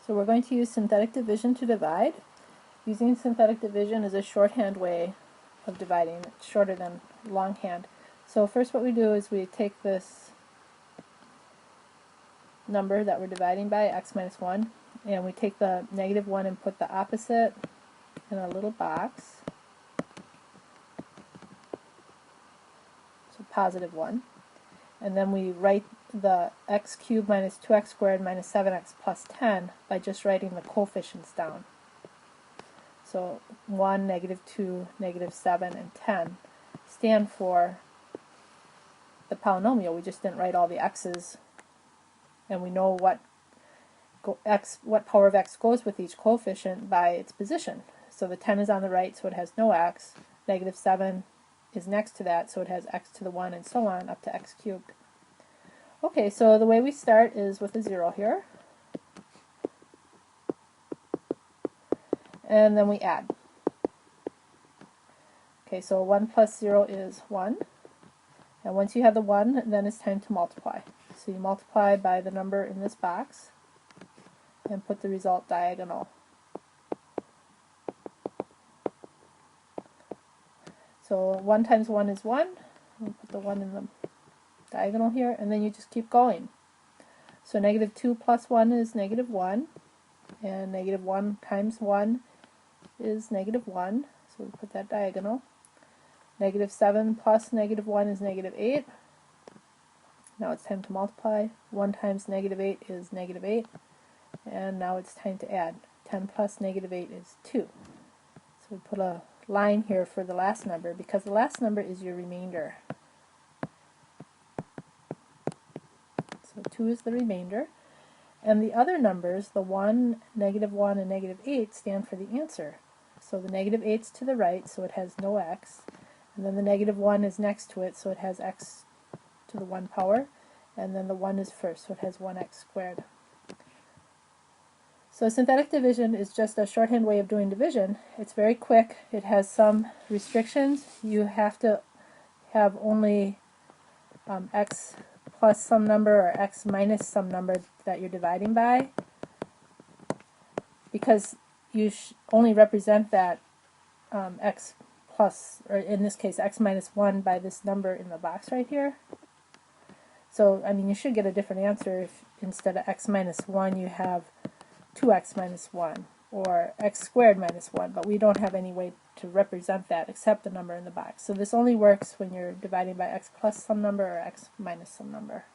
So we're going to use synthetic division to divide. Using synthetic division is a shorthand way of dividing. It's shorter than longhand. So first what we do is we take this number that we're dividing by, x minus 1, and we take the negative 1 and put the opposite in a little box, so positive 1. And then we write the x cubed minus 2x squared minus 7x plus 10 by just writing the coefficients down. So 1, negative 2, negative 7, and 10 stand for the polynomial. We just didn't write all the x's, and we know what power of x goes with each coefficient by its position. So the 10 is on the right, so it has no x. Negative 7 is next to that, so it has x to the 1, and so on, up to x cubed. Okay, so the way we start is with a 0 here. And then we add. Okay, so 1 plus 0 is 1. And once you have the 1, then it's time to multiply. So you multiply by the number in this box and put the result diagonal. So 1 times 1 is 1. We'll put the 1 in the diagonal here, and then you just keep going. So negative 2 plus 1 is negative 1, and negative 1 times 1 is negative 1, so we'll put that diagonal. Negative 7 plus negative 1 is negative 8. Now it's time to multiply. 1 times negative 8 is negative 8, and now it's time to add. 10 plus negative 8 is 2. So we put a line here for the last number, because the last number is your remainder. So 2 is the remainder. And the other numbers, the 1, negative 1, and negative 8, stand for the answer. So the negative 8's to the right, so it has no x. And then the negative 1 is next to it, so it has x to the 1 power. And then the 1 is first, so it has 1x squared. So synthetic division is just a shorthand way of doing division. It's very quick. It has some restrictions. You have to have only x plus some number or x minus some number that you're dividing by, because you only represent that x plus, or in this case x minus 1, by this number in the box right here. So I mean, you should get a different answer if instead of x minus 1 you have 2x minus 1 or x squared minus 1, but we don't have any way to represent that except the number in the box. So this only works when you're dividing by x plus some number or x minus some number.